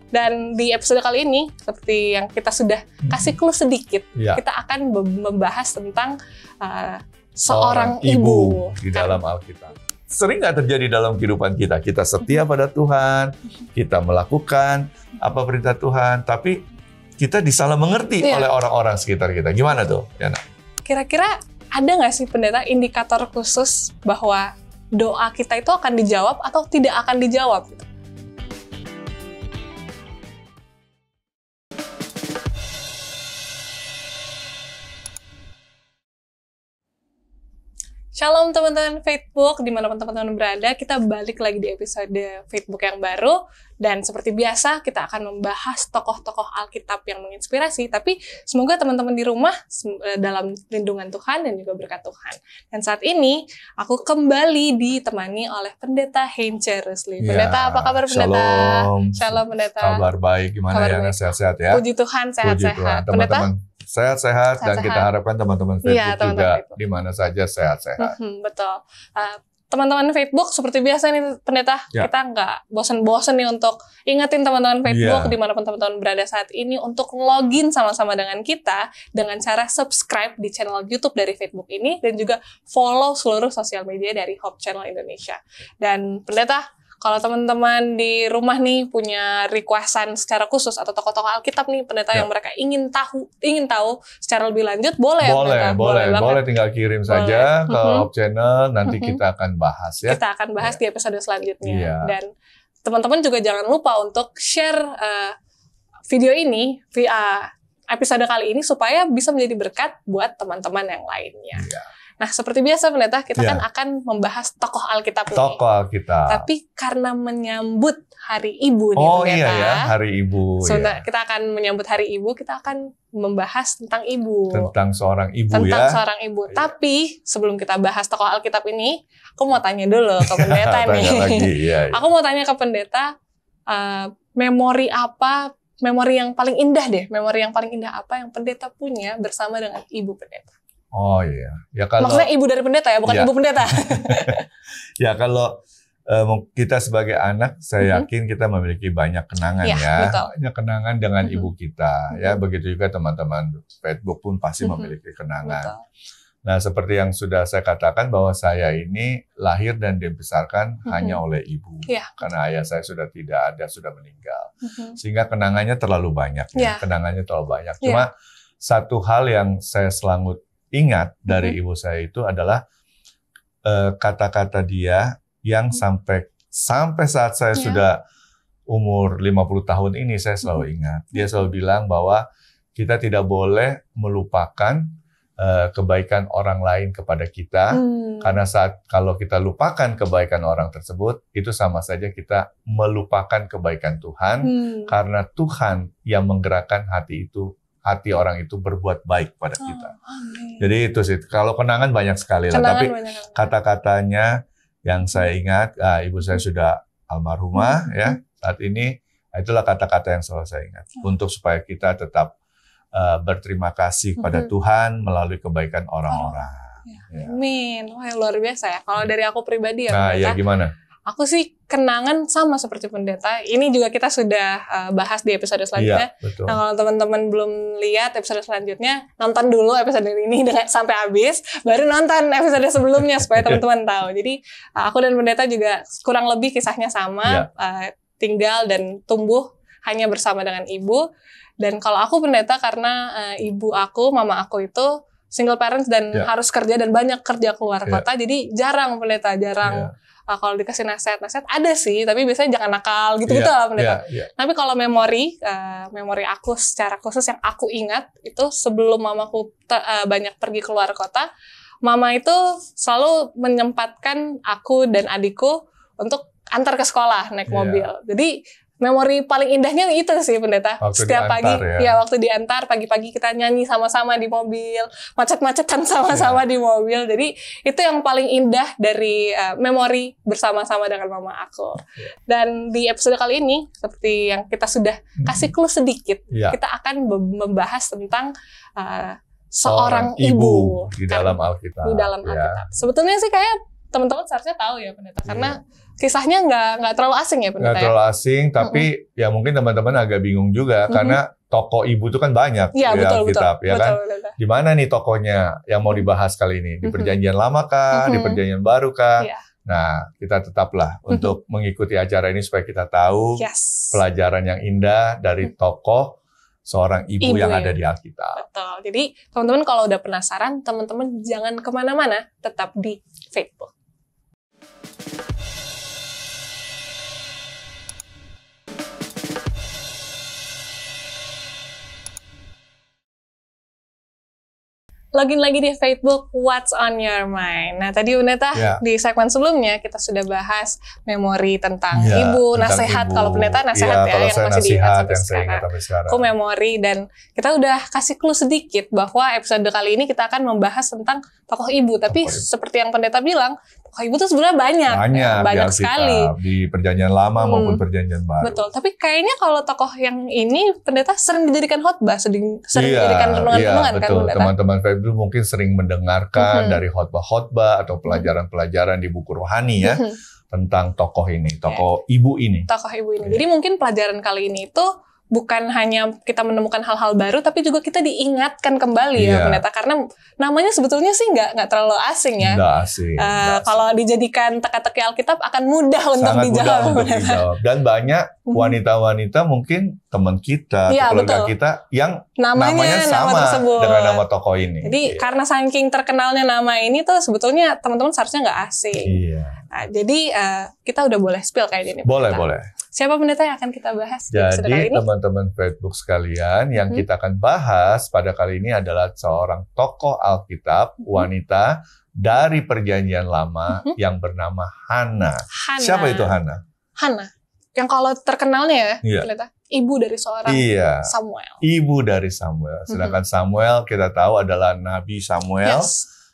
Dan di episode kali ini, seperti yang kita sudah kasih clue sedikit, kita akan membahas tentang seorang ibu di dalam Alkitab. Sering nggak terjadi dalam kehidupan kita? Kita setia pada Tuhan, kita melakukan apa perintah Tuhan, tapi kita disalah mengerti oleh orang-orang sekitar kita. Gimana tuh, Yana? Kira-kira ada nggak sih pendeta indikator khusus bahwa doa kita itu akan dijawab atau tidak akan dijawab? Shalom teman-teman Faithbook, dimanapun teman-teman berada, kita balik lagi di episode Faithbook yang baru. Dan seperti biasa, kita akan membahas tokoh-tokoh Alkitab yang menginspirasi, tapi semoga teman-teman di rumah dalam lindungan Tuhan dan juga berkat Tuhan. Dan saat ini, aku kembali ditemani oleh Pendeta Heinze Rusli. Pendeta, apa kabar Pendeta? Shalom. Shalom Pendeta. Kabar baik, gimana ya? Sehat-sehat ya? Puji Tuhan, sehat-sehat. Teman-teman sehat-sehat, dan kita harapkan teman-teman Facebook juga di mana saja sehat-sehat. Betul. Teman-teman Facebook seperti biasa nih Pendeta, kita nggak bosan-bosan nih untuk ingetin teman-teman Facebook dimanapun teman-teman berada saat ini untuk login sama-sama dengan kita dengan cara subscribe di channel YouTube dari Facebook ini dan juga follow seluruh sosial media dari Hope Channel Indonesia. Dan Pendeta, kalau teman-teman di rumah nih punya requestan secara khusus atau tokoh-tokoh Alkitab nih Pendeta yang mereka ingin tahu secara lebih lanjut, boleh ya Pendeta? Boleh tinggal kirim saja ke Hope Channel, nanti kita akan bahas ya. Kita akan bahas di episode selanjutnya. Dan teman-teman juga jangan lupa untuk share video ini via episode kali ini supaya bisa menjadi berkat buat teman-teman yang lainnya. Nah, seperti biasa Pendeta, kita kan akan membahas tokoh Alkitab nih. Tokoh Alkitab. Tapi karena menyambut Hari Ibu nih Pendeta. Iya ya, Hari Ibu. Kita akan menyambut Hari Ibu, kita akan membahas tentang ibu. Tentang seorang ibu Tentang seorang ibu. Tapi sebelum kita bahas tokoh Alkitab ini, aku mau tanya dulu ke Pendeta nih. Aku mau tanya ke Pendeta, memori yang paling indah apa yang Pendeta punya bersama dengan Ibu Pendeta? Oh iya. Ya kalau maksudnya ibu dari pendeta ya, bukan ibu pendeta. Ya kalau kita sebagai anak, saya yakin kita memiliki banyak kenangan banyak kenangan dengan ibu kita. Ya begitu juga teman-teman Facebook pun pasti memiliki kenangan. Nah seperti yang sudah saya katakan bahwa saya ini lahir dan dibesarkan hanya oleh ibu, karena ayah saya sudah tidak ada, sudah meninggal. Sehingga kenangannya terlalu banyak. Kenangannya terlalu banyak. Cuma satu hal yang saya selalu ingat dari ibu saya itu adalah kata-kata dia yang sampai saat saya sudah umur 50 tahun ini saya selalu ingat. Dia selalu bilang bahwa kita tidak boleh melupakan kebaikan orang lain kepada kita, karena kalau kita lupakan kebaikan orang tersebut, itu sama saja kita melupakan kebaikan Tuhan, karena Tuhan yang menggerakkan hati orang itu berbuat baik pada kita. Jadi itu sih. Kalau kenangan banyak sekali lah. Tapi kata-katanya yang saya ingat, ibu saya sudah almarhumah ya saat ini. Itulah kata-kata yang selalu saya ingat. Untuk supaya kita tetap berterima kasih pada Tuhan melalui kebaikan orang-orang. Amin. Wah luar biasa ya. Kalau dari aku pribadi ya. Nah ya gimana? Aku sih kenangan sama seperti Pendeta. Ini juga kita sudah bahas di episode selanjutnya. Nah, kalau teman-teman belum lihat episode selanjutnya, nonton dulu episode ini sampai habis, baru nonton episode sebelumnya supaya teman-teman tahu. Jadi aku dan Pendeta juga kurang lebih kisahnya sama, tinggal dan tumbuh hanya bersama dengan ibu. Dan kalau aku Pendeta karena ibu aku, mama aku itu single parents dan harus kerja dan banyak kerja keluar kota, jadi jarang Pendeta, kalau dikasih nasihat ada sih, tapi biasanya jangan nakal gitu-gitu lah Pendeta. Tapi kalau memori aku secara khusus yang aku ingat itu sebelum mamaku banyak pergi keluar kota, mama itu selalu menyempatkan aku dan adikku untuk antar ke sekolah naik mobil. Jadi memori paling indahnya itu sih Pendeta. Waktu setiap diantar, pagi, waktu diantar pagi-pagi kita nyanyi sama-sama di mobil, macet-macetan sama-sama di mobil. Jadi itu yang paling indah dari memori bersama-sama dengan mama aku. Dan di episode kali ini, seperti yang kita sudah kasih clue sedikit, kita akan membahas tentang seorang ibu di dalam Alkitab. Di dalam Alkitab. Sebetulnya sih kayak teman-teman seharusnya tahu ya pendeta, karena kisahnya nggak terlalu asing ya pendeta. Nggak terlalu asing, tapi ya mungkin teman-teman agak bingung juga karena tokoh ibu itu kan banyak di Alkitab, ya kan? Di mana nih tokohnya yang mau dibahas kali ini? Di Perjanjian Lama kah? Di Perjanjian Baru kah? Nah, kita tetaplah untuk mengikuti acara ini supaya kita tahu pelajaran yang indah dari tokoh seorang ibu yang ada di Alkitab. Betul. Jadi teman-teman kalau udah penasaran, teman-teman jangan kemana-mana, tetap di Facebook. Login lagi di Facebook, What's on Your Mind. Nah, tadi pendeta di segmen sebelumnya kita sudah bahas memori tentang ibu, nasihat. Kalau pendeta nasihat yang masih diingat sampai sekarang. Aku memori, dan kita udah kasih clue sedikit bahwa episode kali ini kita akan membahas tentang tokoh ibu. Tapi seperti yang pendeta bilang, tokoh ibu tuh sebenarnya banyak sekali di Perjanjian Lama maupun Perjanjian Baru. Betul. Tapi kayaknya kalau tokoh yang ini pendeta sering dijadikan khotbah, sering dijadikan renungan-renungan kan pendeta. Teman-teman dulu mungkin sering mendengarkan dari khotbah-khotbah atau pelajaran-pelajaran di buku rohani ya tentang tokoh ini, tokoh ibu ini. Tokoh ibu ini. Jadi mungkin pelajaran kali ini itu bukan hanya kita menemukan hal-hal baru, tapi juga kita diingatkan kembali ya pendeta, karena namanya sebetulnya sih nggak terlalu asing ya. Nggak asing. Kalau dijadikan teka-teki Alkitab akan mudah untuk dijawab. Dan banyak wanita-wanita mungkin teman kita, keluarga kita yang namanya sama dengan nama tokoh ini. Jadi karena saking terkenalnya nama ini tuh sebetulnya teman-teman seharusnya nggak asing. Nah, jadi kita udah boleh spill kayak gini. Boleh. Siapa pendeta yang akan kita bahas? Jadi teman-teman Facebook sekalian, yang kita akan bahas pada kali ini adalah seorang tokoh Alkitab, wanita dari Perjanjian Lama yang bernama Hana. Siapa itu Hana? Hana, yang kalau terkenalnya pendeta, ibu dari seorang Samuel. Ibu dari Samuel. Sedangkan Samuel kita tahu adalah Nabi Samuel,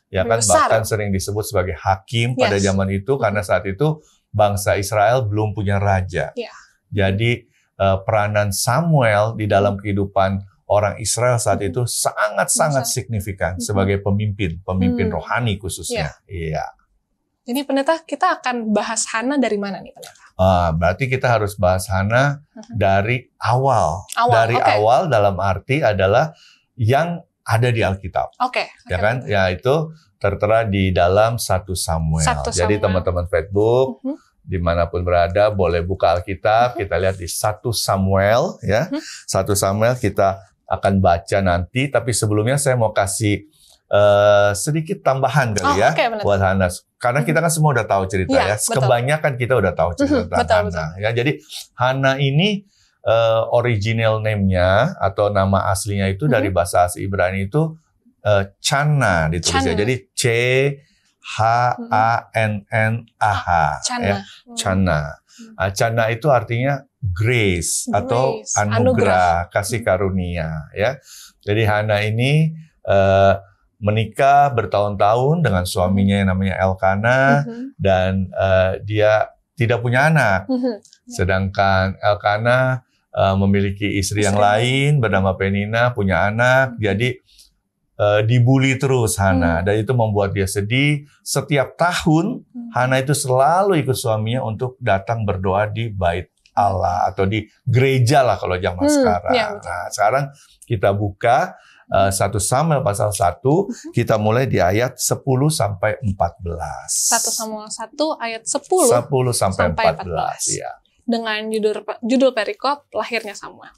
ya kan, bahkan sering disebut sebagai hakim pada zaman itu karena saat itu bangsa Israel belum punya raja. Jadi peranan Samuel di dalam kehidupan orang Israel saat itu sangat-sangat signifikan sebagai pemimpin rohani khususnya. Jadi pendeta, kita akan bahas Hana dari mana nih pendeta? Berarti kita harus bahas Hana dari awal. Awal dalam arti adalah yang ada di Alkitab. Ya kan? Ya, itu tertera di dalam 1 Samuel. Jadi teman-teman Facebook dimanapun berada boleh buka Alkitab, kita lihat di 1 Samuel ya. 1 Samuel kita akan baca nanti, tapi sebelumnya saya mau kasih sedikit tambahan kali buat Hana. Karena kita kan semua udah tahu cerita ya. Kebanyakan kita udah tahu cerita tentang Hana. Ya, jadi Hana ini original name-nya atau nama aslinya itu dari bahasa asli Ibrani itu Chana ditulisnya. Jadi H-A-N-N-A-H. Chana. Chana itu artinya grace atau anugerah, kasih karunia. Ya. Jadi Hana ini menikah bertahun-tahun dengan suaminya yang namanya Elkana, dan dia tidak punya anak. Sedangkan Elkana memiliki istri yang lain bernama Penina, punya anak. Jadi dibully terus Hana, dan itu membuat dia sedih. Setiap tahun Hana itu selalu ikut suaminya untuk datang berdoa di bait Allah atau di gereja lah kalau zaman sekarang. Nah, sekarang kita buka 1 Samuel pasal 1, kita mulai di ayat 10 sampai 14. 1 Samuel 1 ayat 10 sampai 14. Ya. Dengan judul perikop lahirnya Samuel.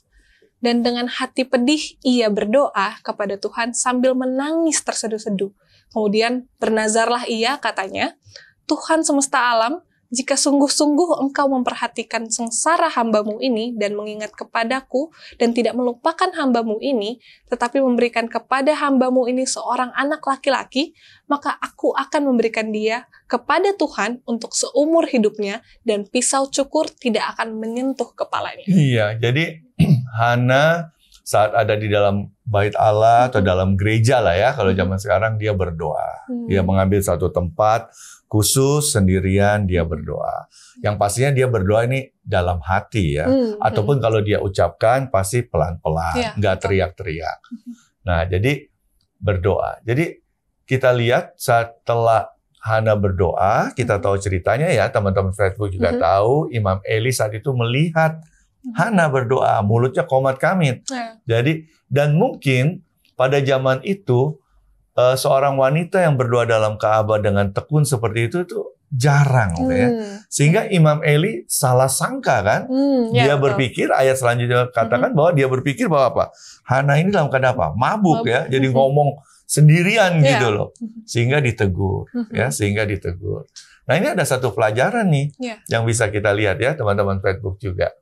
Dan dengan hati pedih ia berdoa kepada Tuhan sambil menangis terseduh-seduh. Kemudian bernazarlah ia, katanya, Tuhan semesta alam, jika sungguh-sungguh engkau memperhatikan sengsara hamba-Mu ini dan mengingat kepadaku dan tidak melupakan hamba-Mu ini, tetapi memberikan kepada hamba-Mu ini seorang anak laki-laki, maka aku akan memberikan dia kepada Tuhan untuk seumur hidupnya dan pisau cukur tidak akan menyentuh kepalanya. Iya, jadi Hana saat ada di dalam bait Allah atau dalam gereja lah ya, kalau zaman sekarang dia berdoa. Dia mengambil satu tempat khusus sendirian, dia berdoa. Yang pastinya dia berdoa ini dalam hati ya. Ataupun kalau dia ucapkan pasti pelan-pelan, nggak teriak-teriak. Nah, jadi berdoa. Jadi kita lihat setelah Hana berdoa, kita tahu ceritanya ya, teman-teman Facebook juga tahu, Imam Eli saat itu melihat Hana berdoa, mulutnya komat kamit. Jadi, dan mungkin pada zaman itu, seorang wanita yang berdoa dalam Ka'bah dengan tekun seperti itu jarang, ya. Sehingga Imam Eli salah sangka kan, dia berpikir, ayat selanjutnya katakan bahwa dia berpikir bahwa apa? Hana ini dalam keadaan apa? Mabuk ya, jadi ngomong sendirian gitu loh, sehingga ditegur, ya, sehingga ditegur. Nah ini ada satu pelajaran nih yang bisa kita lihat ya, teman-teman Facebook juga.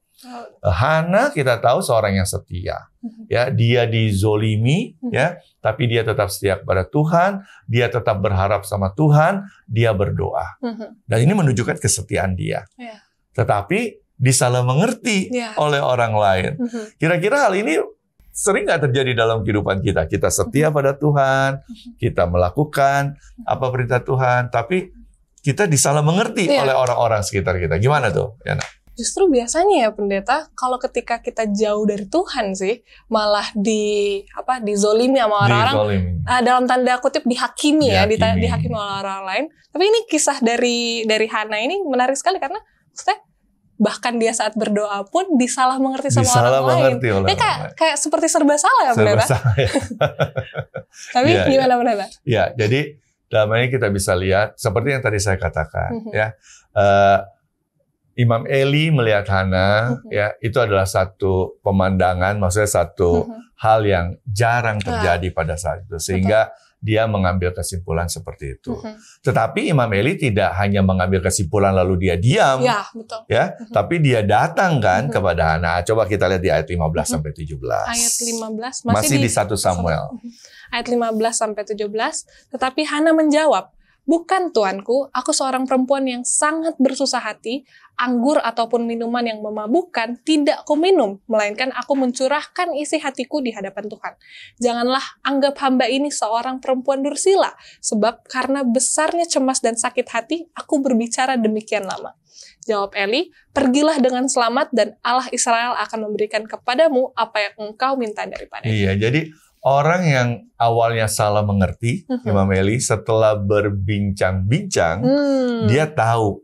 Hana kita tahu seorang yang setia, ya, dia dizolimi, ya, tapi dia tetap setia kepada Tuhan, dia tetap berharap sama Tuhan, dia berdoa, dan ini menunjukkan kesetiaan dia. Tetapi disalah mengerti oleh orang lain. Kira-kira hal ini sering nggak terjadi dalam kehidupan kita? Kita setia pada Tuhan, kita melakukan apa perintah Tuhan, tapi kita disalah mengerti oleh orang-orang sekitar kita. Gimana tuh, Yana? Justru biasanya ya pendeta, kalau ketika kita jauh dari Tuhan sih, malah dizolimi sama orang-orang, dalam tanda kutip dihakimi ya, dihakimi oleh orang lain. Tapi ini kisah dari Hana ini menarik sekali karena maksudnya bahkan dia saat berdoa pun disalah mengerti sama orang lain. Ya kayak seperti serba salah ya pendeta. Tapi gimana pendeta? Ya, jadi dalam ini kita bisa lihat seperti yang tadi saya katakan, ya. Imam Eli melihat Hana, ya, itu adalah satu pemandangan, maksudnya satu hal yang jarang terjadi pada saat itu, sehingga dia mengambil kesimpulan seperti itu. Tetapi Imam Eli tidak hanya mengambil kesimpulan lalu dia diam, ya, tapi dia datang kan kepada Hana. Coba kita lihat di ayat 15 sampai 17. Ayat 15 masih di 1 Samuel. Ayat 15 sampai 17. Tetapi Hana menjawab, "Bukan tuanku, aku seorang perempuan yang sangat bersusah hati. Anggur ataupun minuman yang memabukkan tidak kuminum, melainkan aku mencurahkan isi hatiku di hadapan Tuhan. Janganlah anggap hamba ini seorang perempuan dursila, sebab karena besarnya cemas dan sakit hati, aku berbicara demikian lama." Jawab Eli, "Pergilah dengan selamat dan Allah Israel akan memberikan kepadamu apa yang engkau minta daripadanya." Iya, jadi orang yang awalnya salah mengerti, Imam Eli, setelah berbincang-bincang, dia tahu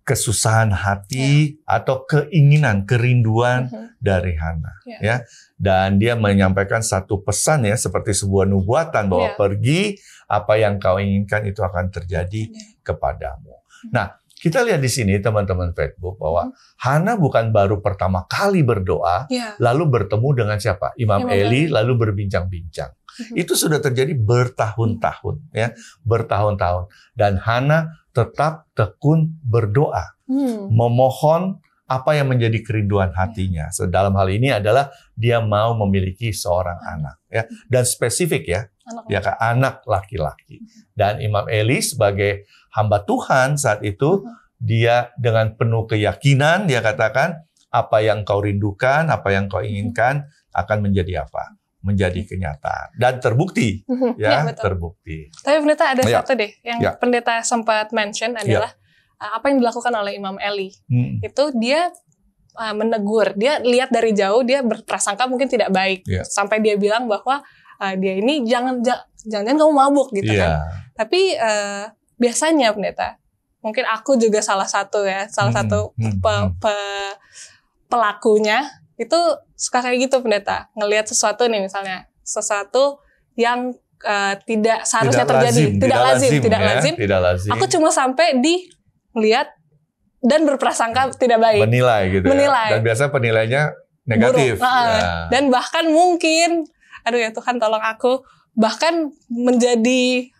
kesusahan hati atau keinginan, kerinduan dari Hana, ya. Dan dia menyampaikan satu pesan ya, seperti sebuah nubuatan bahwa pergi, apa yang kau inginkan itu akan terjadi kepadamu. Nah, kita lihat di sini teman-teman Facebook bahwa Hana bukan baru pertama kali berdoa, lalu bertemu dengan siapa? Imam Eli, lalu berbincang-bincang. Itu sudah terjadi bertahun-tahun, ya, bertahun-tahun. Dan Hana tetap tekun berdoa, memohon apa yang menjadi kerinduan hatinya. Dalam hal ini adalah dia mau memiliki seorang anak, ya, dan spesifik ya, anak laki-laki. Dan Imam Eli sebagai hamba Tuhan saat itu, dia dengan penuh keyakinan dia katakan, apa yang kau rindukan, apa yang kau inginkan akan menjadi apa? Menjadi kenyataan. Dan terbukti, terbukti. Tapi pendeta ada satu deh, yang pendeta sempat mention adalah apa yang dilakukan oleh Imam Eli. Itu dia menegur, dia lihat dari jauh, dia berprasangka mungkin tidak baik. Sampai dia bilang bahwa dia ini jangan kamu mabuk gitu kan. Tapi biasanya pendeta, mungkin aku juga salah satu pelakunya itu suka kayak gitu pendeta, ngelihat sesuatu nih misalnya, sesuatu yang tidak seharusnya terjadi, tidak lazim. Aku cuma sampai lihat dan berprasangka tidak baik, menilai. Dan biasanya penilaiannya negatif. Dan bahkan mungkin, aduh ya Tuhan tolong aku, bahkan menjadi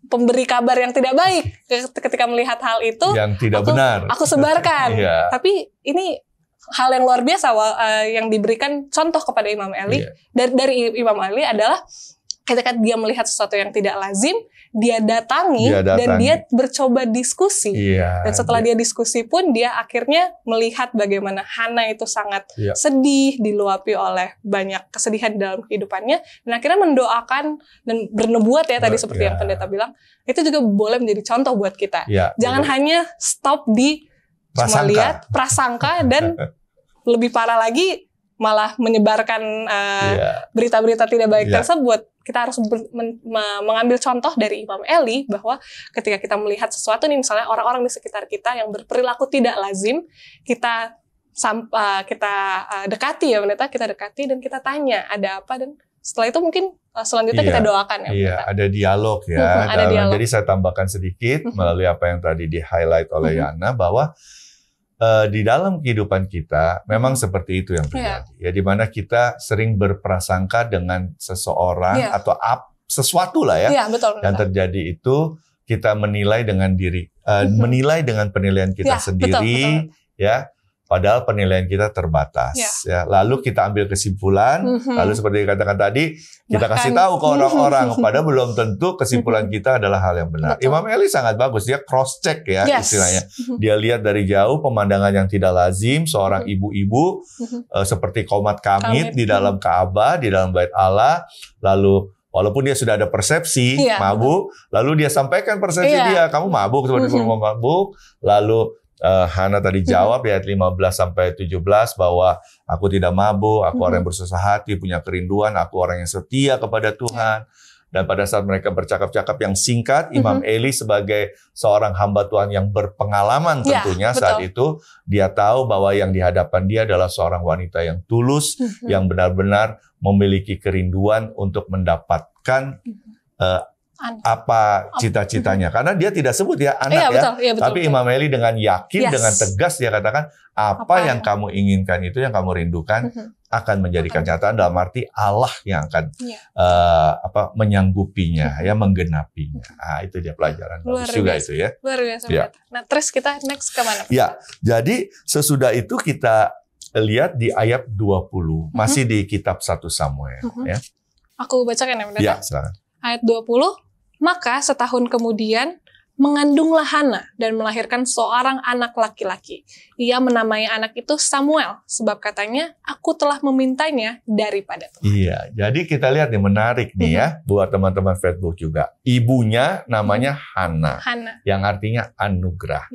pemberi kabar yang tidak baik ketika melihat hal itu yang tidak benar. Aku sebarkan. Tapi ini hal yang luar biasa yang diberikan contoh kepada Imam Eli dari Imam Eli adalah ketika dia melihat sesuatu yang tidak lazim, dia datangi. Dan dia bercoba diskusi. Dan setelah dia diskusi pun dia akhirnya melihat bagaimana Hana itu sangat sedih, diluapi oleh banyak kesedihan di dalam kehidupannya, dan akhirnya mendoakan dan bernubuat ya tadi seperti yang pendeta bilang. Itu juga boleh menjadi contoh buat kita. Jangan hanya stop di cuma lihat prasangka dan lebih parah lagi malah menyebarkan berita-berita tidak baik tersebut. Kita harus mengambil contoh dari Imam Eli bahwa ketika kita melihat sesuatu nih, misalnya orang-orang di sekitar kita yang berperilaku tidak lazim, kita dekati ya pendeta, kita dekati dan kita tanya ada apa, dan setelah itu mungkin selanjutnya kita doakan ya pendeta. Ada dialog ya. Ada dialog. Jadi saya tambahkan sedikit melalui apa yang tadi di-highlight oleh Yana, bahwa di dalam kehidupan kita memang seperti itu yang terjadi. Ya, di mana kita sering berprasangka dengan seseorang atau sesuatu lah ya. Betul. Yang terjadi itu kita menilai dengan menilai dengan penilaian kita sendiri, betul. Ya. Padahal penilaian kita terbatas. Ya. Lalu kita ambil kesimpulan, lalu seperti dikatakan tadi, kita kasih tahu ke orang-orang, padahal belum tentu kesimpulan kita adalah hal yang benar. Betul. Imam Eli sangat bagus, dia cross check ya istilahnya. Dia lihat dari jauh pemandangan yang tidak lazim, seorang ibu-ibu seperti qomat kamit di dalam Ka'bah, di dalam Bait Allah, lalu walaupun dia sudah ada persepsi mabuk, lalu dia sampaikan persepsi dia, kamu mabuk seperti mabuk, lalu Hana tadi jawab ayat 15-17 bahwa aku tidak mabuk, aku orang yang bersusah hati, punya kerinduan, aku orang yang setia kepada Tuhan. Dan pada saat mereka bercakap-cakap yang singkat, Imam Eli sebagai seorang hamba Tuhan yang berpengalaman tentunya saat itu, dia tahu bahwa yang di hadapan dia adalah seorang wanita yang tulus, yang benar-benar memiliki kerinduan untuk mendapatkan apa cita-citanya. Karena dia tidak sebut ya anak betul. Tapi Imam Eli dengan yakin, dengan tegas dia katakan, apa yang kamu inginkan itu, yang kamu rindukan, akan menjadi kenyataan, dalam arti Allah yang akan menyanggupinya, ya menggenapinya. Itu dia pelajaran bagus juga itu ya. Luar biasa. Ya. Nah, terus kita next kemana? Ya, jadi sesudah itu kita lihat di ayat 20, masih di kitab 1 Samuel. Ya. Aku bacakan ya, pendeta. Ya, silakan. Ayat 20, maka setahun kemudian mengandunglah Hana dan melahirkan seorang anak laki-laki. Ia menamai anak itu Samuel, sebab katanya, aku telah memintanya daripada Tuhan. Iya, jadi kita lihat nih, menarik nih ya, buat teman-teman Facebook juga. Ibunya namanya Hana, yang artinya anugerah.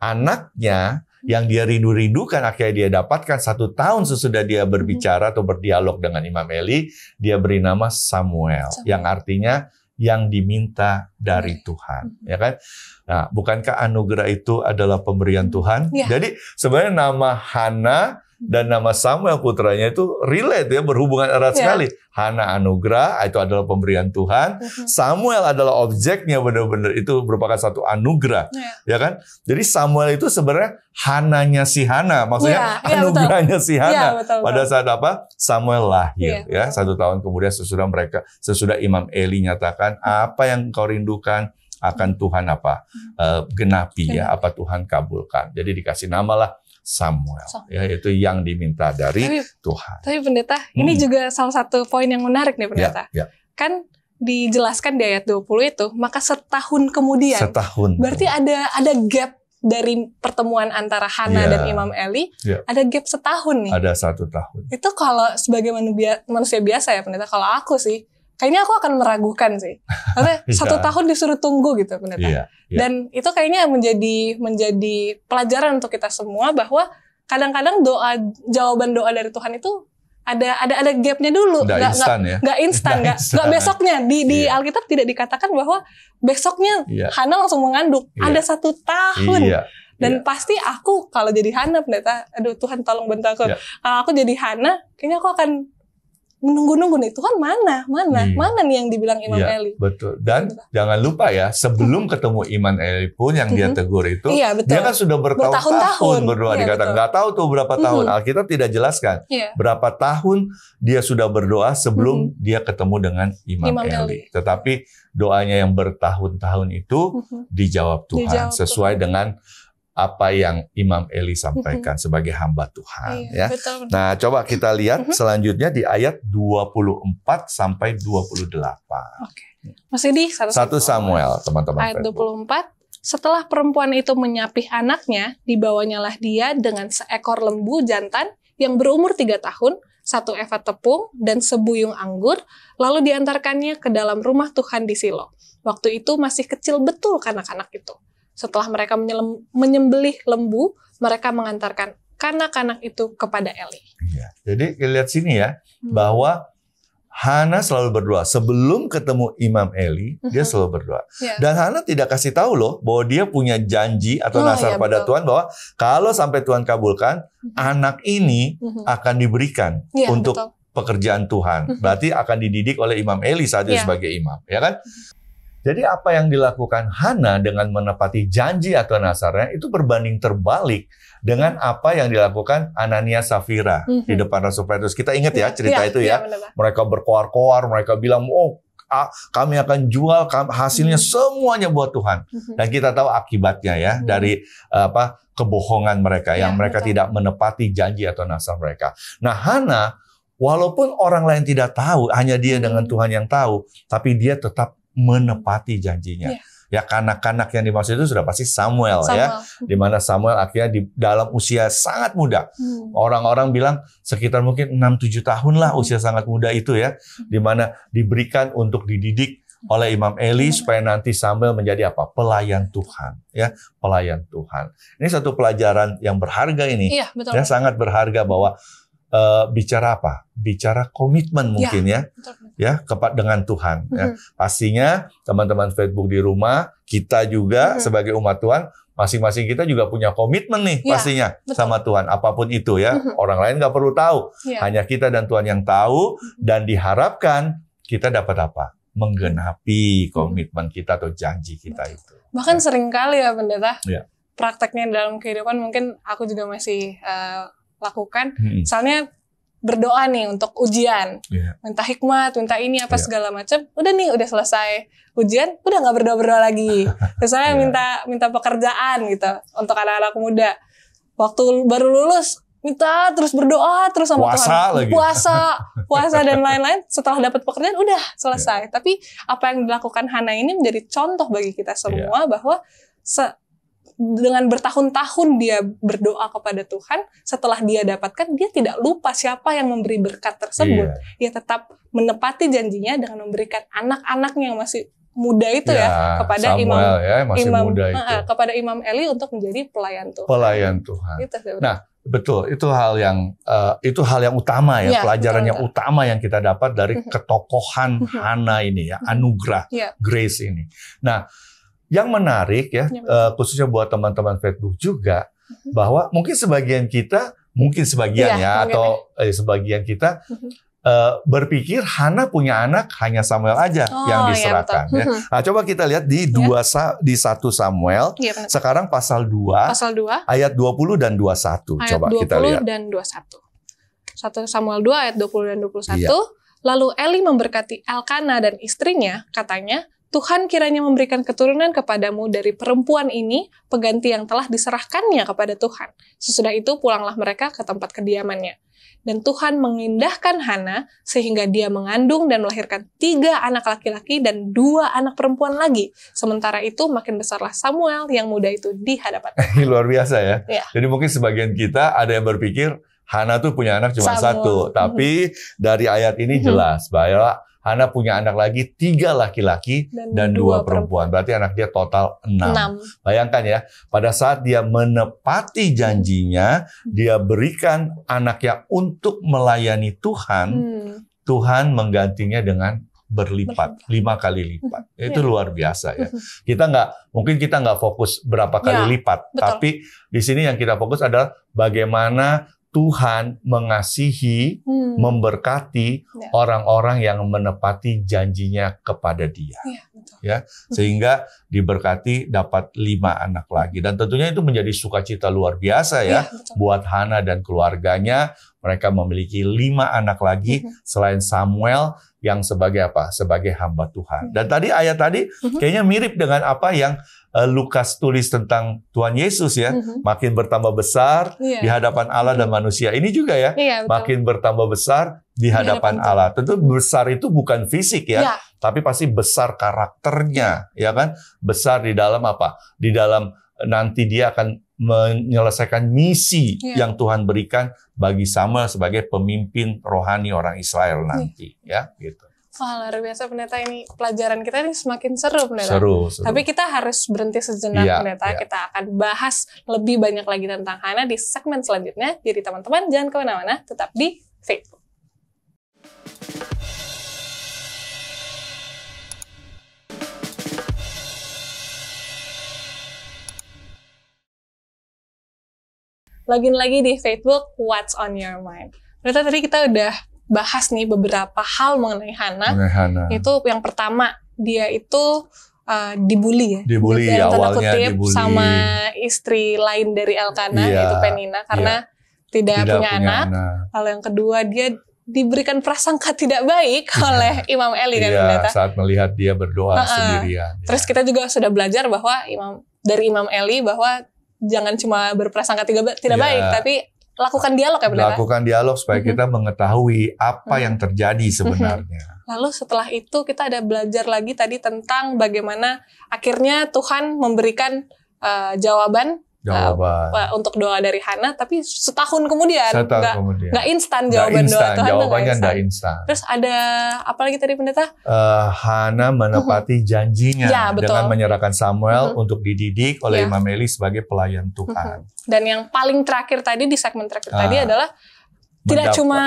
Anaknya yang dia rindu-rindukan, akhirnya dia dapatkan 1 tahun sesudah dia berbicara atau berdialog dengan Imam Eli, dia beri nama Samuel. Yang artinya yang diminta dari Tuhan, ya kan? Nah, bukankah anugerah itu adalah pemberian Tuhan? Jadi sebenarnya nama Hana dan nama Samuel putranya itu relate ya, berhubungan erat sekali. Hana anugerah, itu adalah pemberian Tuhan. Samuel adalah objeknya, benar-benar itu merupakan satu anugerah, ya kan? Jadi Samuel itu sebenarnya Hananya si Hana, maksudnya anugerahnya si Hana. Pada saat apa? Samuel lahir, ya 1 tahun kemudian sesudah Imam Eli nyatakan apa yang kau rindukan akan Tuhan genapi ya, apa Tuhan kabulkan. Jadi dikasih namalah Samuel, ya, itu yang diminta dari Tuhan. Tapi pendeta, ini juga salah satu poin yang menarik nih pendeta. Kan dijelaskan di ayat 20 itu, maka setahun kemudian. Berarti ada gap dari pertemuan antara Hana dan Imam Eli, ada gap setahun nih. Ada 1 tahun. Itu kalau sebagai manusia biasa ya pendeta, kalau aku sih, kayaknya aku akan meragukan sih. Karena 1 tahun disuruh tunggu gitu pendeta. Dan itu kayaknya menjadi pelajaran untuk kita semua, bahwa kadang-kadang jawaban doa dari Tuhan itu ada gapnya dulu, nggak instan, nggak besoknya. Di Alkitab tidak dikatakan bahwa besoknya Hana langsung mengandung. Ada 1 tahun. Dan pasti aku kalau jadi Hana pendeta, aduh Tuhan tolong bantu aku. Kalau aku jadi Hana, kayaknya aku akan menunggu-nunggu nih, Tuhan mana nih yang dibilang Imam Eli. Betul. Dan jangan lupa ya, sebelum ketemu Imam Eli pun yang dia tegur itu, dia kan sudah bertahun-tahun berdoa. Dikatakan nggak tahu tuh berapa tahun. Alkitab tidak jelaskan berapa tahun dia sudah berdoa sebelum dia ketemu dengan Imam Eli. Tetapi doanya yang bertahun-tahun itu dijawab Tuhan sesuai dengan apa yang Imam Eli sampaikan sebagai hamba Tuhan. Betul. Nah, coba kita lihat selanjutnya di ayat 24 sampai 28. Masih di 1 Samuel, teman-teman. Ayat 24. Setelah perempuan itu menyapih anaknya, dibawanyalah dia dengan seekor lembu jantan yang berumur 3 tahun, 1 eva tepung, dan sebuyung anggur, lalu diantarkannya ke dalam rumah Tuhan di Silo. Waktu itu masih kecil betul kanak-kanak itu. Setelah mereka menyembelih lembu, mereka mengantarkan kanak-kanak itu kepada Eli. Iya. Jadi lihat sini ya, bahwa Hana selalu berdoa. Sebelum ketemu Imam Eli, dia selalu berdoa. Dan Hana tidak kasih tahu loh bahwa dia punya janji atau nazar pada Tuhan bahwa kalau sampai Tuhan kabulkan, anak ini akan diberikan untuk pekerjaan Tuhan. Berarti akan dididik oleh Imam Eli saat dia sebagai imam, ya kan? Jadi apa yang dilakukan Hana dengan menepati janji atau nazarnya itu berbanding terbalik dengan apa yang dilakukan Anania Safira di depan Rasul Petrus. Kita ingat ya cerita itu ya. Mereka berkoar-koar, mereka bilang, oh kami akan jual, hasilnya semuanya buat Tuhan. Dan kita tahu akibatnya ya dari kebohongan mereka yang mereka tidak menepati janji atau nazar mereka. Nah, Hana walaupun orang lain tidak tahu, hanya dia dengan Tuhan yang tahu, tapi dia tetap menepati janjinya. Ya, kanak-kanak yang dimaksud itu sudah pasti Samuel. Ya, di mana Samuel akhirnya di dalam usia sangat muda. Orang-orang bilang sekitar mungkin 6-7 tahun lah usia sangat muda itu ya, di mana diberikan untuk dididik oleh Imam Eli supaya nanti Samuel menjadi apa? Pelayan Tuhan, ya, pelayan Tuhan. Ini satu pelajaran yang berharga ini. Iya, betul. Ya, sangat berharga bahwa bicara apa? Bicara komitmen mungkin ya dengan Tuhan. Ya. Pastinya teman-teman Facebook di rumah, kita juga sebagai umat Tuhan, masing-masing kita juga punya komitmen nih pastinya sama Tuhan. Apapun itu ya, orang lain nggak perlu tahu, hanya kita dan Tuhan yang tahu, dan diharapkan kita dapat apa? Menggenapi komitmen kita atau janji kita itu. Bahkan seringkali ya Pendeta, prakteknya dalam kehidupan mungkin aku juga masih lakukan, misalnya berdoa nih untuk ujian, minta hikmat, minta ini apa segala macam, udah nih udah selesai ujian, udah nggak berdoa lagi. Misalnya minta pekerjaan gitu untuk anak-anak muda, waktu baru lulus minta terus berdoa terus sama Tuhan, puasa dan lain-lain, setelah dapat pekerjaan udah selesai. Tapi apa yang dilakukan Hana ini menjadi contoh bagi kita semua bahwa dengan bertahun-tahun dia berdoa kepada Tuhan, setelah dia dapatkan, dia tidak lupa siapa yang memberi berkat tersebut. Dia tetap menepati janjinya dengan memberikan anak-anaknya yang masih muda itu kepada Samuel, kepada Imam Eli untuk menjadi pelayan Tuhan. Pelayan Tuhan. Nah, betul, itu hal yang utama ya, pelajaran yang utama yang kita dapat dari ketokohan Hana ini ya, anugerah, grace ini. Nah, yang menarik ya, khususnya buat teman-teman Facebook juga, bahwa mungkin sebagian kita, sebagian kita berpikir Hana punya anak hanya Samuel aja yang diserahkan. Ya. Nah, coba kita lihat di 1 Samuel, sekarang pasal 2, ayat 20 dan 21. Coba kita lihat. 20 dan 21. 1 Samuel 2 ayat 20 dan 21. Lalu Eli memberkati Elkana dan istrinya, katanya, Tuhan kiranya memberikan keturunan kepadamu dari perempuan ini, pengganti yang telah diserahkannya kepada Tuhan. Sesudah itu pulanglah mereka ke tempat kediamannya. Dan Tuhan mengindahkan Hana sehingga dia mengandung dan melahirkan 3 anak laki-laki dan 2 anak perempuan lagi. Sementara itu makin besarlah Samuel yang muda itu di hadapan Tuhan. Luar biasa ya. Jadi mungkin sebagian kita ada yang berpikir Hana tuh punya anak cuma 1. Tapi dari ayat ini jelas bahwa Hana punya anak lagi 3 laki-laki dan 2 perempuan. Berarti anak dia total 6. Bayangkan ya, pada saat dia menepati janjinya, dia berikan anaknya untuk melayani Tuhan, Tuhan menggantinya dengan berlipat, 5 kali lipat. Itu luar biasa ya. Mungkin kita nggak fokus berapa kali lipat, tapi di sini yang kita fokus adalah bagaimana Tuhan mengasihi, memberkati orang-orang yang menepati janjinya kepada Dia. Ya, sehingga diberkati dapat 5 anak lagi. Dan tentunya itu menjadi sukacita luar biasa ya buat Hana dan keluarganya. Mereka memiliki 5 anak lagi selain Samuel yang sebagai apa? Sebagai hamba Tuhan. Dan ayat tadi kayaknya mirip dengan apa yang Lukas tulis tentang Tuhan Yesus ya. Makin bertambah besar di hadapan Allah dan manusia. Ini juga ya, makin bertambah besar di hadapan Allah. Tentu besar itu bukan fisik ya, tapi pasti besar karakternya, ya kan? Besar di dalam apa? Di dalam nanti dia akan menyelesaikan misi yang Tuhan berikan bagi Samuel sebagai pemimpin rohani orang Israel nanti, ya gitu. Wah, luar biasa Pendeta, ini pelajaran kita ini semakin seru Pendeta. Seru. Tapi kita harus berhenti sejenak Pendeta. Kita akan bahas lebih banyak lagi tentang Hana di segmen selanjutnya. Jadi teman-teman jangan kemana-mana, tetap di Facebook. Lagi-lagi di Facebook, What's on Your Mind. Pendeta, tadi kita udah bahas nih beberapa hal mengenai Hana. Itu yang pertama, dia itu dibully ya. Dibully awalnya, dibully sama istri lain dari Elkana, yaitu Penina, karena tidak punya anak. Lalu yang kedua, dia diberikan prasangka tidak baik oleh Imam Eli kan Pendeta. Saat melihat dia berdoa sendirian. Terus kita juga sudah belajar bahwa dari Imam Eli bahwa jangan cuma berprasangka tidak baik, tapi lakukan dialog ya Pendeta. Lakukan dialog supaya kita mengetahui apa yang terjadi sebenarnya. Lalu setelah itu kita ada belajar lagi tadi tentang bagaimana akhirnya Tuhan memberikan jawaban untuk doa dari Hana, tapi setahun kemudian. Nggak instan jawaban doa Tuhan. Jawabannya nggak instan. Terus ada apa lagi tadi Pendeta? Hana menepati janjinya dengan menyerahkan Samuel untuk dididik oleh Imam Eli sebagai pelayan Tuhan. Dan yang paling terakhir tadi di segmen terakhir tadi adalah tidak cuma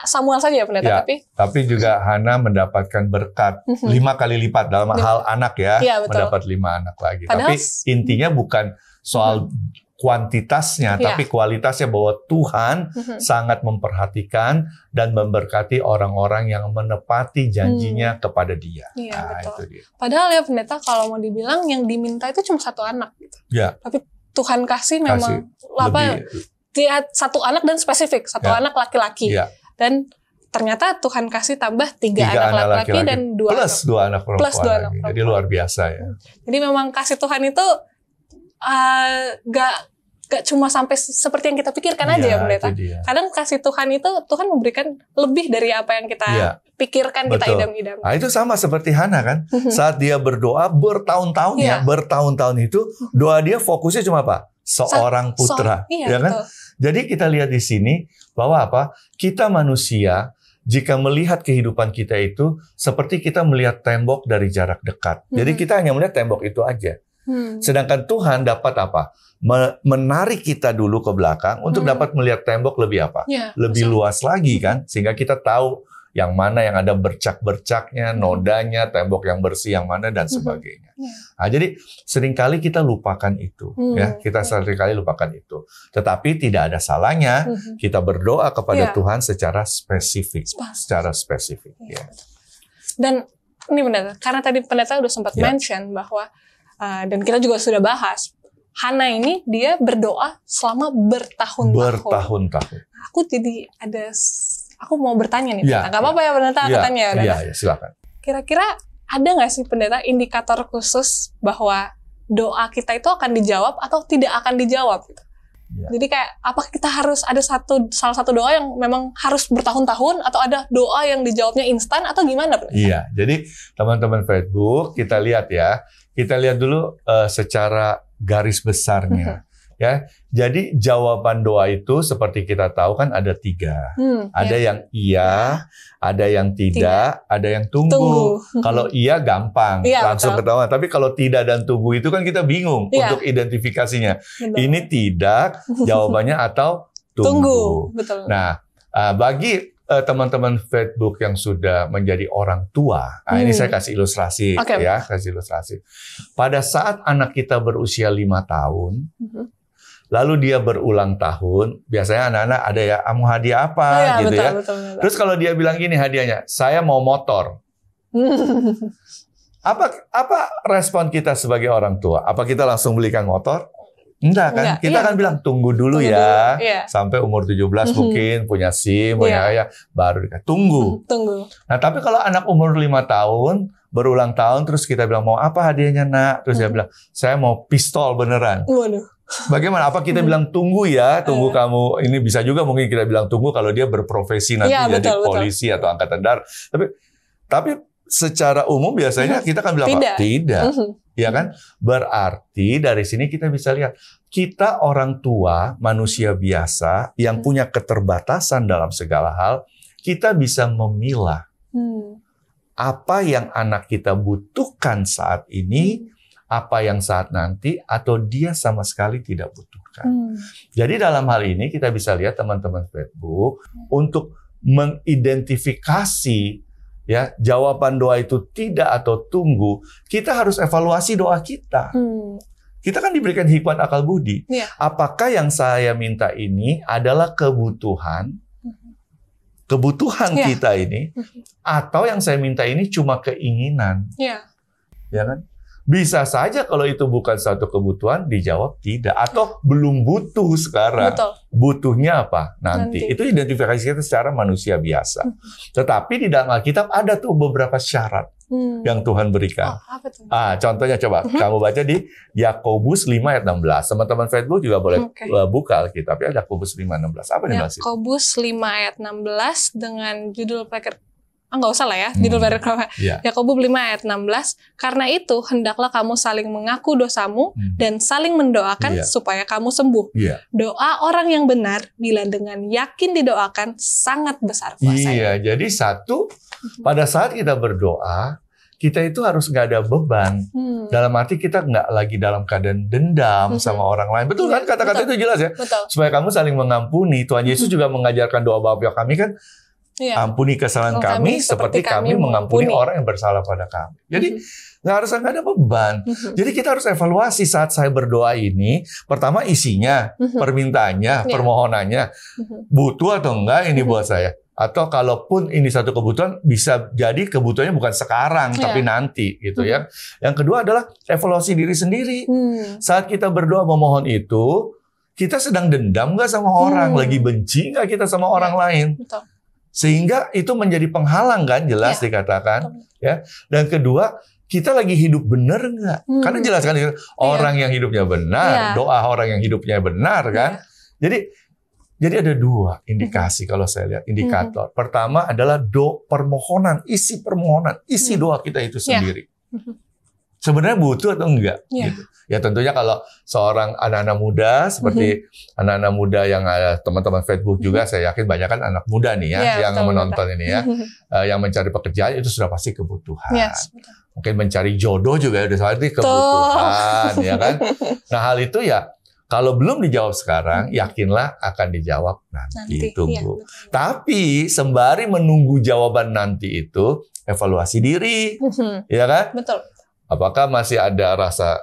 Samuel saja ya Pendeta, tapi juga Hana mendapatkan berkat 5 kali lipat dalam hal anak mendapat 5 anak lagi. Padahal, tapi intinya bukan soal kuantitasnya, tapi kualitasnya, bahwa Tuhan sangat memperhatikan dan memberkati orang-orang yang menepati janjinya kepada dia. Betul. Itu dia. Padahal ya Pendeta, kalau mau dibilang yang diminta itu cuma 1 anak gitu. Tapi Tuhan kasih memang dia 1 anak dan spesifik, 1 anak laki-laki. Dan ternyata Tuhan kasih tambah 3 anak laki-laki dan 2 plus 2 anak perempuan. Jadi luar biasa ya. Jadi memang kasih Tuhan itu gak cuma sampai seperti yang kita pikirkan aja ya Pendeta. Kadang kasih Tuhan itu Tuhan memberikan lebih dari apa yang kita pikirkan, kita idam-idam. Nah, itu sama seperti Hana kan. Saat dia berdoa bertahun-tahun bertahun-tahun itu doa dia fokusnya cuma apa? Seorang putra, ya kan? Betul. Jadi kita lihat di sini bahwa apa? Kita manusia jika melihat kehidupan kita itu seperti kita melihat tembok dari jarak dekat. Jadi kita hanya melihat tembok itu aja. Sedangkan Tuhan dapat apa? Menarik kita dulu ke belakang untuk dapat melihat tembok lebih apa? Lebih luas lagi kan? Sehingga kita tahu yang mana yang ada bercak-bercaknya, nodanya, tembok yang bersih yang mana dan sebagainya. Nah, jadi seringkali kita lupakan itu, ya. Kita seringkali lupakan itu. Tetapi tidak ada salahnya kita berdoa kepada Tuhan secara spesifik, ya. Dan ini benar, karena tadi Pendeta udah sempat mention bahwa dan kita juga sudah bahas, Hana ini dia berdoa selama bertahun-tahun. Aku mau bertanya nih, Pendeta. Gak apa-apa ya Pendeta, aku tanya ya. Iya, silakan. Kira-kira ada nggak sih Pendeta indikator khusus bahwa doa kita itu akan dijawab atau tidak akan dijawab? Gitu? Jadi kayak apakah kita harus ada salah satu doa yang memang harus bertahun-tahun, atau ada doa yang dijawabnya instan, atau gimana Pendeta? Iya, jadi teman-teman Facebook kita lihat ya. Kita lihat dulu secara garis besarnya. Ya, jadi jawaban doa itu seperti kita tahu kan ada 3. Ada yang iya, ada yang tidak, ada yang tunggu. Kalau iya gampang, langsung ketahuan. Tapi kalau tidak dan tunggu itu kan kita bingung untuk identifikasinya. Ini tidak, jawabannya atau tunggu. Betul. Nah, bagi teman-teman Facebook yang sudah menjadi orang tua, ini saya kasih ilustrasi kasih ilustrasi. Pada saat anak kita berusia 5 tahun, lalu dia berulang tahun, biasanya anak-anak ada ya, mau hadiah apa gitu ya. Betul. Terus kalau dia bilang gini hadiahnya, saya mau motor. Apa respon kita sebagai orang tua? Apa kita langsung belikan motor? Enggak kan? Kita akan bilang tunggu dulu ya. Sampai umur 17 mungkin punya SIM, punya baru tunggu. Nah, tapi kalau anak umur 5 tahun berulang tahun terus kita bilang mau apa hadiahnya Nak? Terus dia bilang saya mau pistol beneran. Waduh. Bagaimana? Apa kita bilang tunggu ya, tunggu kamu. Ini bisa juga mungkin kita bilang tunggu kalau dia berprofesi nanti jadi polisi atau angkatan darat. Tapi secara umum biasanya kita kan bilang tidak. Ya kan? Berarti dari sini kita bisa lihat kita orang tua, manusia biasa yang punya keterbatasan dalam segala hal, kita bisa memilah apa yang anak kita butuhkan saat ini, apa yang saat nanti, atau dia sama sekali tidak butuhkan. Jadi dalam hal ini kita bisa lihat teman-teman Facebook untuk mengidentifikasi ya jawaban doa itu tidak atau tunggu, kita harus evaluasi doa kita. Kita kan diberikan hikmat akal budi. Apakah yang saya minta ini adalah kebutuhan kita ini, atau yang saya minta ini cuma keinginan? Ya kan? Bisa saja kalau itu bukan satu kebutuhan, dijawab tidak. Atau belum butuh sekarang. Betul. Butuhnya apa? Nanti. Itu identifikasi kita secara manusia biasa. Tetapi di dalam Alkitab ada tuh beberapa syarat yang Tuhan berikan. Apa tuh? Contohnya coba, kamu baca di Yakobus 5 ayat 16. Teman-teman Facebook juga boleh buka Alkitab ya, Yakobus 5 ayat 16. Apa nih Mbak? Yakobus 5 ayat 16 dengan judul nggak usah lah ya, judul paragraf. Yakobus 5 ayat 16, karena itu hendaklah kamu saling mengaku dosamu dan saling mendoakan supaya kamu sembuh. Doa orang yang benar bila dengan yakin didoakan sangat besar kuasanya. Jadi satu, pada saat kita berdoa, kita itu harus nggak ada beban. Dalam arti kita nggak lagi dalam keadaan dendam sama orang lain. Betul kan? Kata-kata itu jelas ya. Supaya kamu saling mengampuni. Tuhan Yesus juga mengajarkan doa Bapa kami kan, ampuni kesalahan kami seperti kami mengampuni orang yang bersalah pada kami. Jadi nggak ada beban. Jadi kita harus evaluasi saat saya berdoa ini. Pertama isinya, permintaannya, permohonannya, butuh atau enggak ini buat saya. Atau kalaupun ini satu kebutuhan, bisa jadi kebutuhannya bukan sekarang tapi nanti gitu ya. Yang kedua adalah evaluasi diri sendiri. Saat kita berdoa memohon itu, kita sedang dendam nggak sama orang, lagi benci nggak kita sama orang lain. Betul. Sehingga itu menjadi penghalang kan, jelas dikatakan. Ya. Dan kedua, kita lagi hidup benar nggak? Karena jelas kan, orang yang hidupnya benar, doa orang yang hidupnya benar kan. Jadi ada dua indikasi kalau saya lihat, indikator. Pertama adalah permohonan, isi doa kita itu sendiri. Sebenarnya butuh atau enggak? Gitu. Ya tentunya kalau seorang anak-anak muda seperti anak-anak muda yang teman-teman Facebook juga, saya yakin banyak kan anak muda nih ya yang menonton ini ya, yang mencari pekerjaan itu sudah pasti kebutuhan. Mungkin mencari jodoh juga udah pasti kebutuhan, ya kan? Nah hal itu ya kalau belum dijawab sekarang, yakinlah akan dijawab nanti. Tunggu. Tapi sembari menunggu jawaban nanti itu, evaluasi diri, ya kan? Betul. Apakah masih ada rasa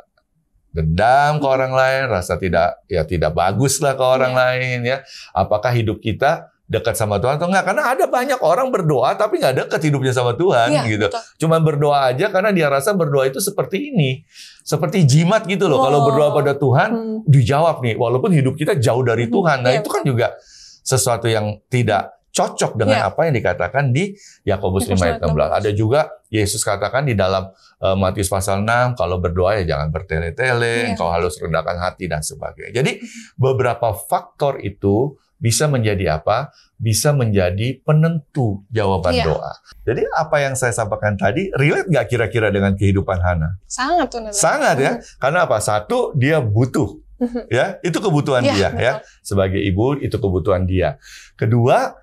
dendam ke orang lain, rasa tidak bagus lah ke orang lain ya. Apakah hidup kita dekat sama Tuhan atau enggak? Karena ada banyak orang berdoa tapi nggak dekat hidupnya sama Tuhan gitu. Cuma berdoa aja karena dia rasa berdoa itu seperti ini. Seperti jimat gitu loh. Kalau berdoa pada Tuhan dijawab nih walaupun hidup kita jauh dari Tuhan. Nah, itu kan juga sesuatu yang tidak cocok dengan apa yang dikatakan di Yakobus 5 ayat 16. Ada juga Yesus katakan di dalam Matius pasal 6, kalau berdoa ya jangan bertele-tele, engkau harus rendahkan hati dan sebagainya. Jadi beberapa faktor itu bisa menjadi apa? Bisa menjadi penentu jawaban doa. Jadi apa yang saya sampaikan tadi, relate nggak kira-kira dengan kehidupan Hana? Sangat benar. Sangat ya. Karena apa? Satu, dia butuh. Ya, itu kebutuhan dia ya. Sebagai ibu, itu kebutuhan dia. Kedua,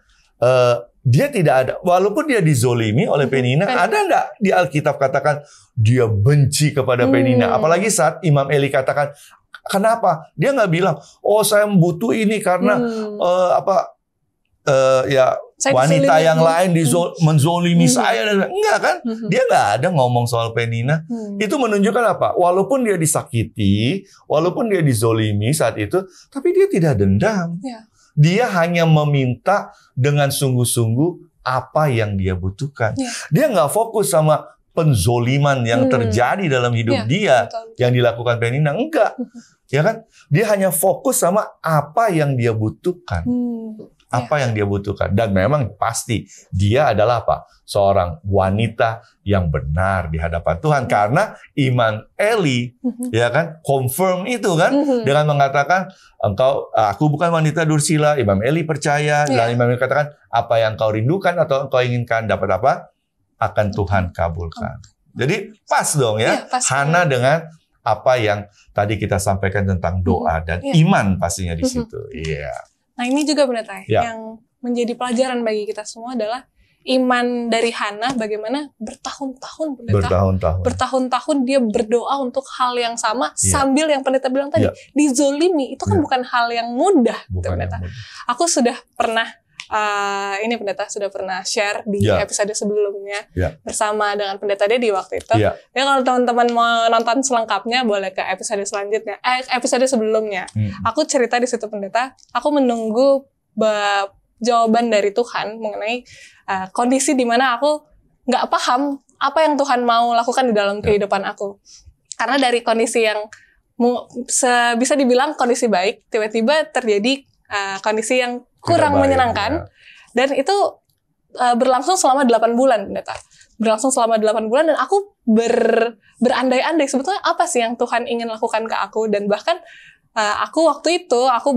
dia tidak ada, walaupun dia dizolimi oleh Penina, ada nggak di Alkitab katakan dia benci kepada Penina? Apalagi saat Imam Eli katakan, kenapa? Dia nggak bilang, oh saya butuh ini karena wanita yang lain menzolimi saya. Enggak kan? Dia nggak ada ngomong soal Penina. Itu menunjukkan apa? Walaupun dia disakiti, walaupun dia dizolimi saat itu, tapi dia tidak dendam. Dia hanya meminta dengan sungguh-sungguh apa yang dia butuhkan. Dia nggak fokus sama penzoliman yang terjadi dalam hidup dia yang dilakukan Penina. Enggak. Ya kan? Dia hanya fokus sama apa yang dia butuhkan. Apa yang dia butuhkan. Dan memang pasti dia adalah apa? Seorang wanita yang benar di hadapan Tuhan. Karena iman Eli, ya kan, confirm itu kan, dengan mengatakan, aku bukan wanita dursila. Imam Eli percaya, dan Imam Eli katakan, apa yang kau rindukan atau kau inginkan dapat apa? Akan Tuhan kabulkan. Jadi pas dong ya, Hana dengan apa yang tadi kita sampaikan tentang doa dan iman pastinya di situ. Nah ini juga benar yang menjadi pelajaran bagi kita semua adalah iman dari Hana bagaimana bertahun-tahun pendeta. Bertahun-tahun dia berdoa untuk hal yang sama sambil yang pendeta bilang tadi dizolimi. Itu kan bukan hal yang mudah, pendeta. Aku sudah pernah ini pendeta sudah pernah share di episode sebelumnya bersama dengan pendeta Dedi waktu itu. Ya kalau teman-teman mau nonton selengkapnya boleh ke episode selanjutnya, episode sebelumnya. Aku cerita di situ pendeta, aku menunggu jawaban dari Tuhan mengenai kondisi di mana aku nggak paham apa yang Tuhan mau lakukan di dalam kehidupan aku. Karena dari kondisi yang bisa dibilang kondisi baik, tiba-tiba terjadi kondisi yang kurang menyenangkan, dan itu berlangsung selama 8 bulan, pendeta. Berlangsung selama 8 bulan, dan aku berandai-andai sebetulnya apa sih yang Tuhan ingin lakukan ke aku, dan bahkan aku waktu itu, aku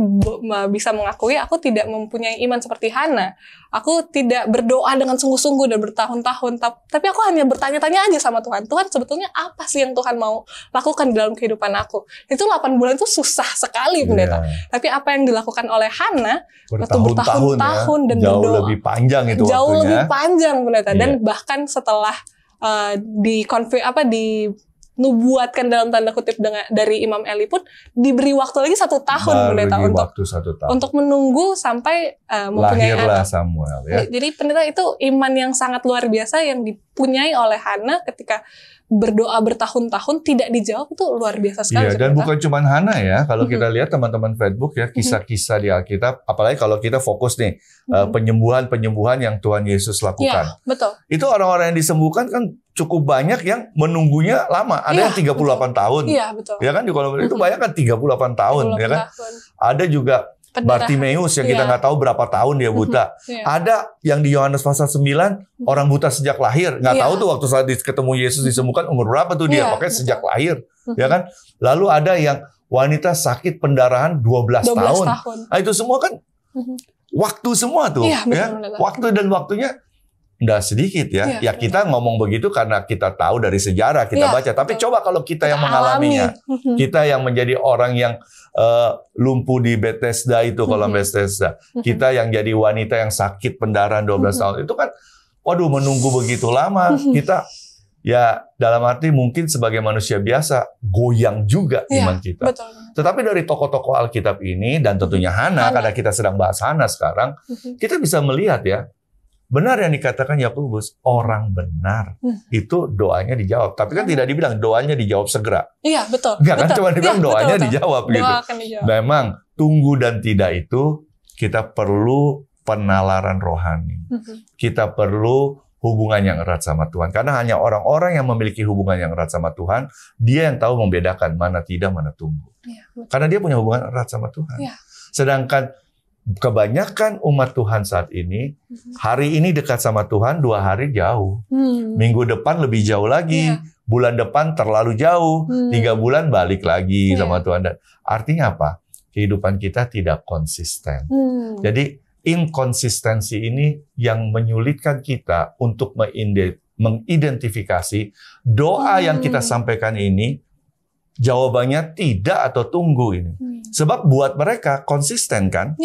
bisa mengakui aku tidak mempunyai iman seperti Hana. Aku tidak berdoa dengan sungguh-sungguh dan bertahun-tahun, tapi aku hanya bertanya-tanya aja sama Tuhan. Tuhan, sebetulnya apa sih yang Tuhan mau lakukan di dalam kehidupan aku? Itu 8 bulan itu susah sekali, pendeta. Tapi apa yang dilakukan oleh Hana, bertahun-tahun dan jauh berdoa. Lebih panjang itu jauh waktunya. Lebih panjang, pendeta. Dan bahkan setelah nubuatkan dalam tanda kutip dari Imam Eli pun diberi waktu lagi 1 tahun pendeta untuk menunggu sampai mempunyai lahirlah Samuel ya. Jadi pendeta itu iman yang sangat luar biasa yang dipunyai oleh Hana ketika berdoa bertahun-tahun tidak dijawab, itu luar biasa sekali. Iya, dan bukan cuma Hana ya. Kalau kita lihat teman-teman Facebook ya, kisah-kisah di Alkitab, apalagi kalau kita fokus nih penyembuhan-penyembuhan yang Tuhan Yesus lakukan. Iya, betul. Itu orang-orang yang disembuhkan kan cukup banyak yang menunggunya lama. Ada yang 38 tahun. Iya, betul. Ya kan di kolom itu bayangkan 38 tahun ya kan. Ada juga Bartimeus yang kita nggak tahu berapa tahun dia buta. Ada yang di Yohanes pasal 9 orang buta sejak lahir, nggak tahu tuh waktu saat ketemu Yesus disembuhkan umur berapa tuh dia, pokoknya sejak lahir, ya kan. Lalu ada yang wanita sakit pendarahan 12 tahun. Nah, itu semua kan waktu semua tuh, ya. Waktu dan waktunya nggak sedikit ya. Ya kita ngomong begitu karena kita tahu dari sejarah kita baca. Tapi coba kalau kita yang mengalaminya, kita yang menjadi orang yang lumpuh di Bethesda itu, kolam Bethesda, kita yang jadi wanita yang sakit pendarahan 12 tahun, itu kan, waduh, menunggu begitu lama, kita ya dalam arti mungkin sebagai manusia biasa goyang juga iman kita. Betul. Tetapi dari tokoh-tokoh Alkitab ini dan tentunya Hana, karena kita sedang bahas Hana sekarang, kita bisa melihat ya. Benar yang dikatakan Yakobus, orang benar itu doanya dijawab. Tapi kan tidak dibilang doanya dijawab segera. Iya, betul. Enggak kan cuma dibilang doanya dijawab gitu. Memang tunggu dan tidak itu kita perlu penalaran rohani. Kita perlu hubungan yang erat sama Tuhan. Karena hanya orang-orang yang memiliki hubungan yang erat sama Tuhan, dia yang tahu membedakan mana tidak, mana tunggu. Karena dia punya hubungan erat sama Tuhan. Sedangkan kebanyakan umat Tuhan saat ini, hari ini dekat sama Tuhan, 2 hari jauh. Minggu depan lebih jauh lagi. Bulan depan terlalu jauh. 3 bulan balik lagi sama Tuhan. Dan artinya apa? Kehidupan kita tidak konsisten. Jadi inkonsistensi ini yang menyulitkan kita untuk mengidentifikasi doa yang kita sampaikan ini, jawabannya tidak atau tunggu ini. Sebab buat mereka konsisten kan?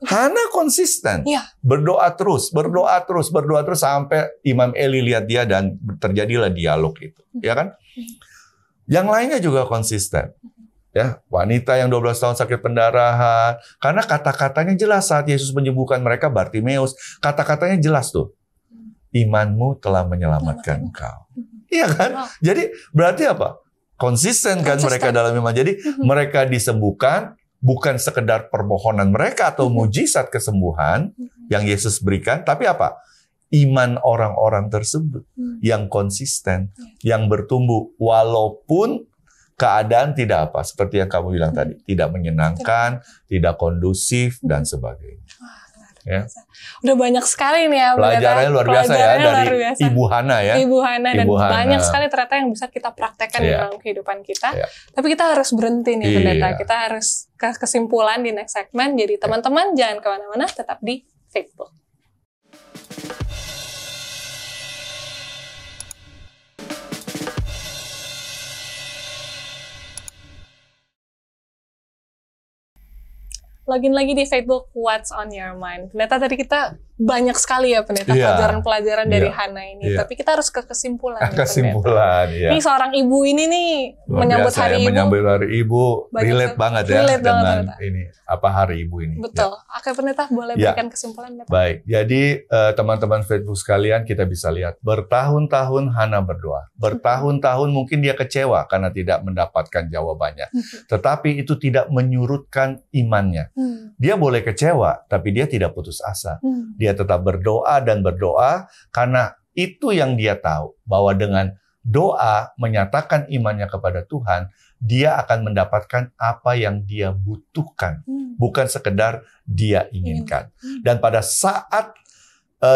Hana konsisten, berdoa terus sampai Imam Eli lihat dia dan terjadilah dialog itu, ya kan? Yang lainnya juga konsisten, ya, wanita yang 12 tahun sakit pendarahan, karena kata-katanya jelas saat Yesus menyembuhkan mereka, Bartimeus, kata-katanya jelas tuh, imanmu telah menyelamatkan engkau, iya kan? Jadi berarti apa? Konsisten kan mereka dalam iman. Jadi mereka disembuhkan. Bukan sekedar permohonan mereka atau mujizat kesembuhan yang Yesus berikan, tapi apa? Iman orang-orang tersebut yang konsisten, yang bertumbuh walaupun keadaan tidak apa, seperti yang kamu bilang tadi, tidak menyenangkan, tidak kondusif dan sebagainya. Ya. Udah banyak sekali nih ya pelajarannya luar biasa ya dari Ibu Hana ya. Ibu Hana dan banyak sekali ternyata yang bisa kita praktekkan di dalam kehidupan kita. Tapi kita harus berhenti nih pendeta. Kita harus ke kesimpulan di next segment. Jadi teman-teman jangan kemana-mana, tetap di Facebook. Login lagi di Facebook What's on Your Mind. Pendeta, tadi kita banyak sekali ya pendeta pelajaran-pelajaran dari Hana ini. Tapi kita harus ke kesimpulan. Kesimpulan, Ini seorang ibu ini nih menyambut hari ibu. Menyambut hari ibu, relate banget ya dengan ini apa hari ibu ini. Betul. Oke pendeta, boleh berikan kesimpulan. Pendeta. Baik, jadi teman-teman Facebook sekalian, kita bisa lihat bertahun-tahun Hana berdoa. Bertahun-tahun mungkin dia kecewa karena tidak mendapatkan jawabannya. Tetapi itu tidak menyurutkan imannya. Dia boleh kecewa, tapi dia tidak putus asa. Dia tetap berdoa dan berdoa karena itu yang dia tahu, bahwa dengan doa menyatakan imannya kepada Tuhan, dia akan mendapatkan apa yang dia butuhkan, bukan sekedar dia inginkan. Dan pada saat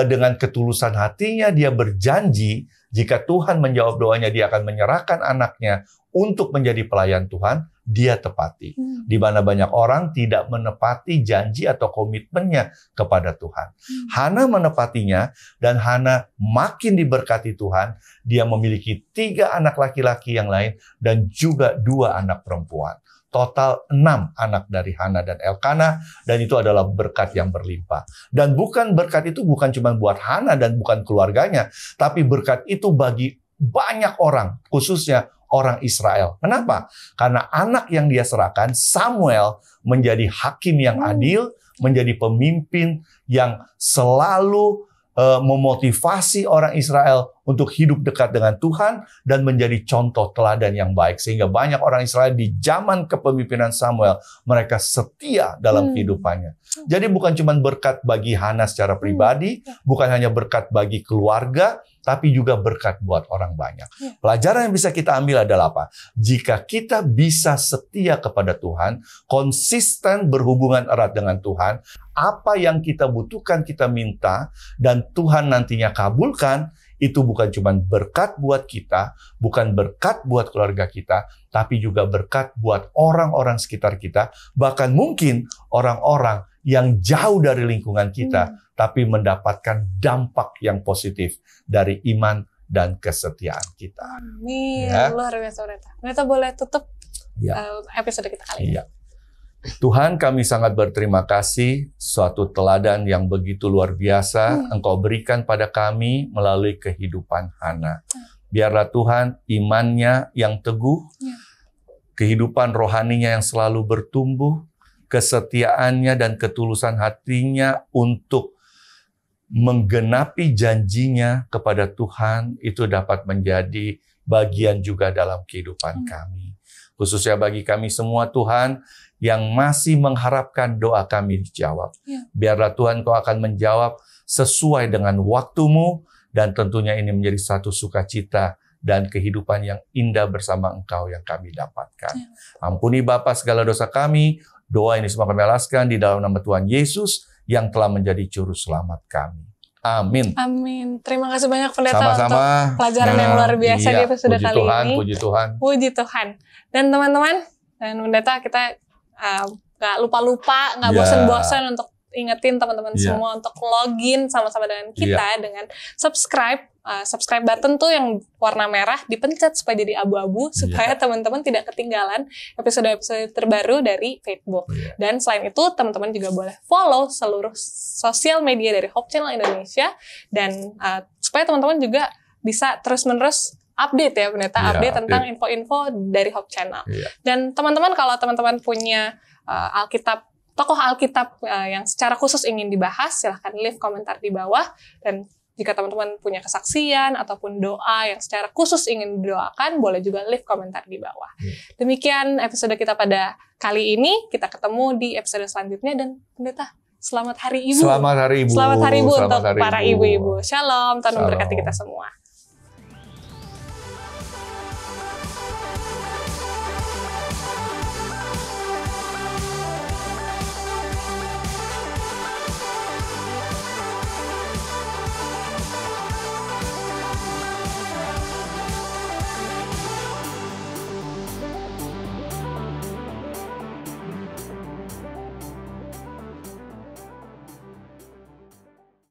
dengan ketulusan hatinya dia berjanji, jika Tuhan menjawab doanya, dia akan menyerahkan anaknya untuk menjadi pelayan Tuhan, dia tepati. Di mana banyak orang tidak menepati janji atau komitmennya kepada Tuhan. Hana menepatinya, dan Hana makin diberkati Tuhan. Dia memiliki 3 anak laki-laki yang lain dan juga 2 anak perempuan. Total 6 anak dari Hana dan Elkana, dan itu adalah berkat yang berlimpah. Dan berkat itu bukan cuma buat Hana dan bukan keluarganya, tapi berkat itu bagi banyak orang, khususnya orang Israel. Kenapa? Karena anak yang dia serahkan, Samuel, menjadi hakim yang adil, menjadi pemimpin yang selalu memotivasi orang Israel untuk hidup dekat dengan Tuhan dan menjadi contoh teladan yang baik. Sehingga banyak orang Israel di zaman kepemimpinan Samuel, mereka setia dalam kehidupannya. Jadi bukan cuma berkat bagi Hana secara pribadi, bukan hanya berkat bagi keluarga, tapi juga berkat buat orang banyak. Pelajaran yang bisa kita ambil adalah apa? Jika kita bisa setia kepada Tuhan, konsisten berhubungan erat dengan Tuhan, apa yang kita butuhkan kita minta, dan Tuhan nantinya kabulkan, itu bukan cuma berkat buat kita, bukan berkat buat keluarga kita, tapi juga berkat buat orang-orang sekitar kita, bahkan mungkin orang-orang yang jauh dari lingkungan kita, tapi mendapatkan dampak yang positif dari iman dan kesetiaan kita. Amin. Luar biasa, pendeta. Pendeta boleh tutup episode kita kali ini. Tuhan, kami sangat berterima kasih, suatu teladan yang begitu luar biasa Engkau berikan pada kami melalui kehidupan Hana. Biarlah Tuhan imannya yang teguh, kehidupan rohaninya yang selalu bertumbuh, kesetiaannya dan ketulusan hatinya untuk menggenapi janjinya kepada Tuhan, itu dapat menjadi bagian juga dalam kehidupan kami. Khususnya bagi kami semua Tuhan, yang masih mengharapkan doa kami dijawab. Biarlah Tuhan Kau akan menjawab sesuai dengan waktu-Mu, dan tentunya ini menjadi satu sukacita dan kehidupan yang indah bersama Engkau yang kami dapatkan. Ampuni Bapa segala dosa kami, doa ini semua kami alaskan di dalam nama Tuhan Yesus yang telah menjadi juru selamat kami. Amin. Amin. Terima kasih banyak pendeta untuk pelajaran yang luar biasa di episode kali ini. Puji Tuhan. Puji Tuhan. Dan teman-teman dan pendeta, kita nggak lupa-lupa, nggak bosan-bosan untuk ingetin teman-teman semua untuk login sama-sama dengan kita dengan subscribe button tuh yang warna merah dipencet supaya jadi abu-abu, supaya teman-teman tidak ketinggalan episode-episode terbaru dari Facebook. Dan selain itu teman-teman juga boleh follow seluruh sosial media dari Hope Channel Indonesia, dan supaya teman-teman juga bisa terus-menerus update ya pendeta, update tentang info-info dari Hope Channel. Dan teman-teman, kalau teman-teman punya tokoh Alkitab yang secara khusus ingin dibahas, silahkan leave komentar di bawah. Dan jika teman-teman punya kesaksian ataupun doa yang secara khusus ingin didoakan, boleh juga leave komentar di bawah. Demikian episode kita pada kali ini. Kita ketemu di episode selanjutnya, dan pendeta, selamat Hari Ibu. Selamat Hari Ibu. Selamat Hari Ibu untuk para ibu-ibu. Shalom, Tuhan memberkati kita semua.